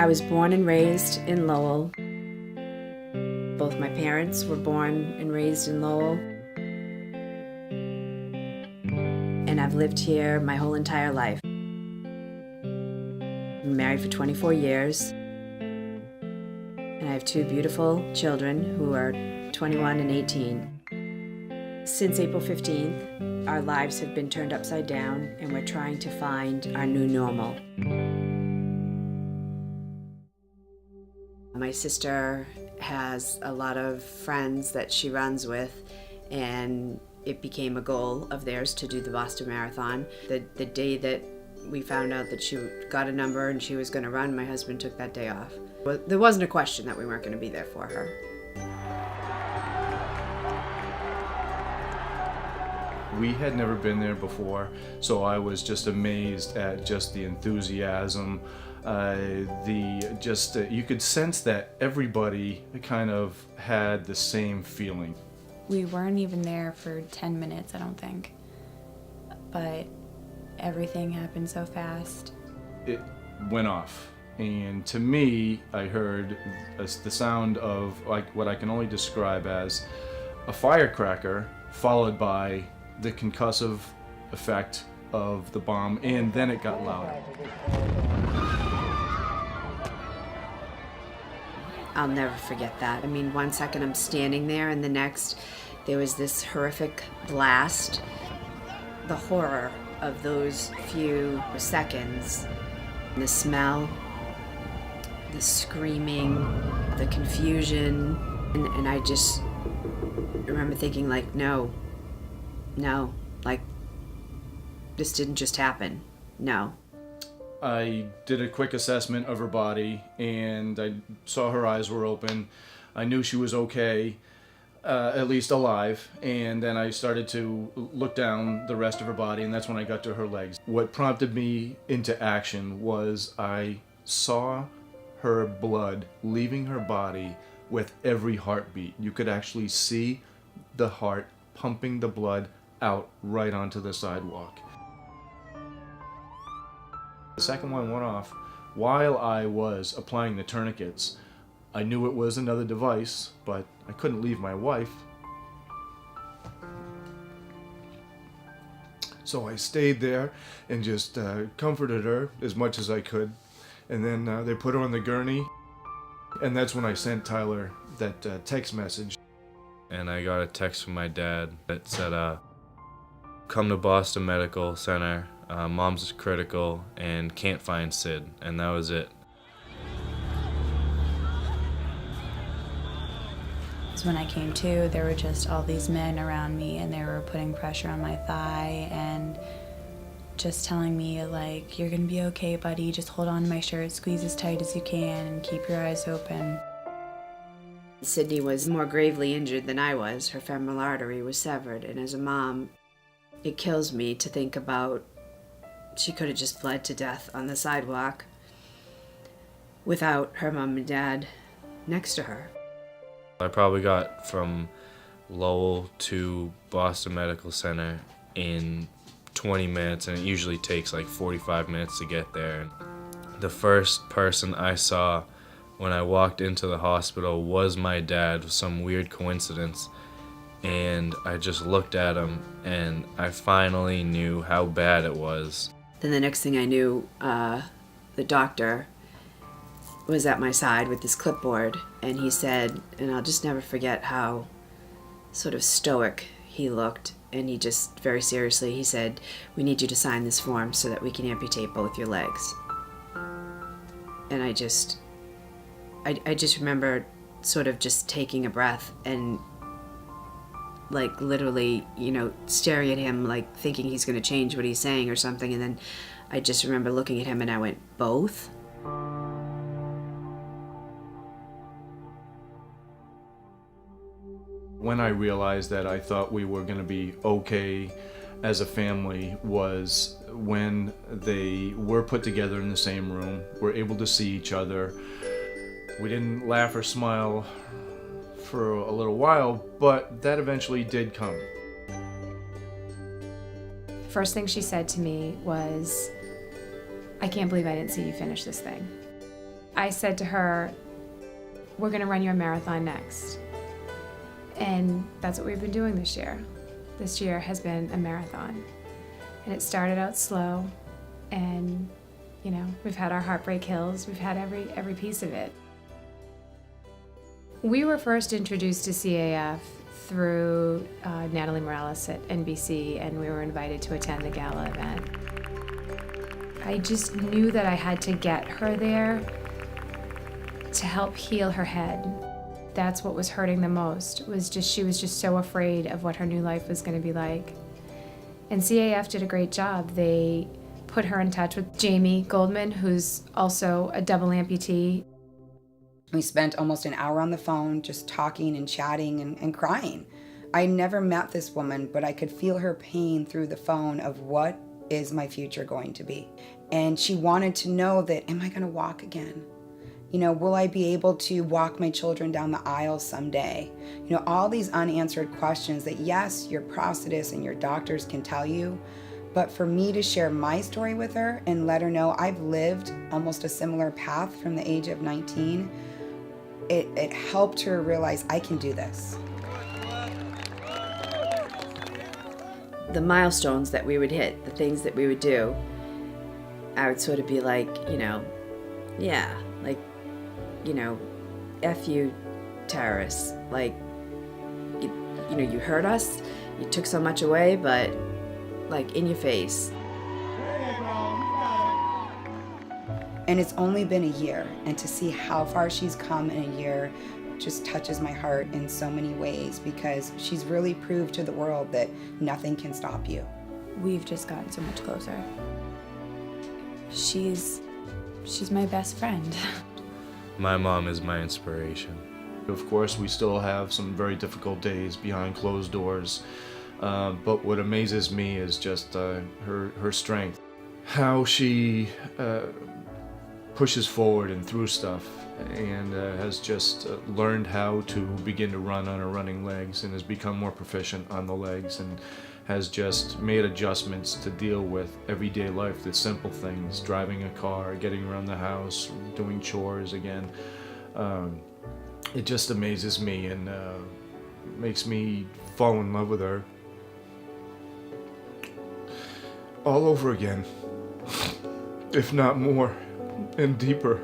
I was born and raised in Lowell. Both my parents were born and raised in Lowell. And I've lived here my whole entire life. I'm married for 24 years. And I have two beautiful children who are 21 and 18. Since April 15th, our lives have been turned upside down and we're trying to find our new normal. My sister has a lot of friends that she runs with, and it became a goal of theirs to do the Boston Marathon. The day that we found out that she got a number and she was going to run, my husband took that day off. But there wasn't a question that we weren't going to be there for her. We had never been there before, so I was just amazed at just the enthusiasm. You could sense that everybody kind of had the same feeling. We weren't even there for 10 minutes, I don't think. But everything happened so fast. It went off. And to me, I heard the sound of like what I can only describe as a firecracker followed by the concussive effect of the bomb, and then it got louder. I'll never forget that. I mean, one second I'm standing there and the next there was this horrific blast. The horror of those few seconds, the smell, the screaming, the confusion, and I just remember thinking like, no, like this didn't just happen, no. I did a quick assessment of her body and I saw her eyes were open. I knew she was okay, at least alive, and then I started to look down the rest of her body, and that's when I got to her legs. What prompted me into action was I saw her blood leaving her body with every heartbeat. You could actually see the heart pumping the blood out right onto the sidewalk. The second one went off while I was applying the tourniquets. I knew it was another device, but I couldn't leave my wife. So I stayed there and just comforted her as much as I could. And then they put her on the gurney. And that's when I sent Tyler that text message. And I got a text from my dad that said, come to Boston Medical Center. Mom's critical and can't find Sid, and that was it. So when I came to, there were just all these men around me, and they were putting pressure on my thigh and just telling me like, you're gonna be okay, buddy, just hold on to my shirt, squeeze as tight as you can, and keep your eyes open. Sydney was more gravely injured than I was. Her femoral artery was severed, and as a mom, it kills me to think about she could have just bled to death on the sidewalk without her mom and dad next to her. I probably got from Lowell to Boston Medical Center in 20 minutes, and it usually takes like 45 minutes to get there. The first person I saw when I walked into the hospital was my dad, some weird coincidence. And I just looked at him and I finally knew how bad it was. Then the next thing I knew, the doctor was at my side with this clipboard, and he said, and I'll just never forget how sort of stoic he looked, and he just very seriously, he said, we need you to sign this form so that we can amputate both your legs. And I just remember sort of just taking a breath and like literally, staring at him, like thinking he's going to change what he's saying or something. And then I just remember looking at him and I went, both? When I realized that I thought we were going to be okay as a family was when they were put together in the same room, were able to see each other. We didn't laugh or smile for a little while, but that eventually did come. First thing she said to me was, I can't believe I didn't see you finish this thing. I said to her, we're gonna run you a marathon next. And that's what we've been doing this year. This year has been a marathon. And it started out slow, and we've had our heartbreak hills, we've had every piece of it. We were first introduced to CAF through Natalie Morales at NBC, and we were invited to attend the gala event. I just knew that I had to get her there to help heal her head. That's what was hurting the most, she was just so afraid of what her new life was going to be like. And CAF did a great job. They put her in touch with Jamie Goldman, who's also a double amputee. We spent almost an hour on the phone just talking and chatting and crying. I never met this woman, but I could feel her pain through the phone of what is my future going to be. And she wanted to know that, am I going to walk again? Will I be able to walk my children down the aisle someday? All these unanswered questions that, yes, your prosthetists and your doctors can tell you, but for me to share my story with her and let her know I've lived almost a similar path from the age of 19, it helped her realize I can do this. The milestones that we would hit, the things that we would do, I would sort of be like, F you terrorists. Like, you hurt us, you took so much away, but like in your face. And it's only been a year, and to see how far she's come in a year just touches my heart in so many ways, because she's really proved to the world that nothing can stop you. We've just gotten so much closer. She's my best friend. My mom is my inspiration. Of course, we still have some very difficult days behind closed doors, but what amazes me is just her strength. How she pushes forward and through stuff, and has just learned how to begin to run on her running legs, and has become more proficient on the legs, and has just made adjustments to deal with everyday life, the simple things, driving a car, getting around the house, doing chores again. It just amazes me and makes me fall in love with her all over again, if not more and deeper.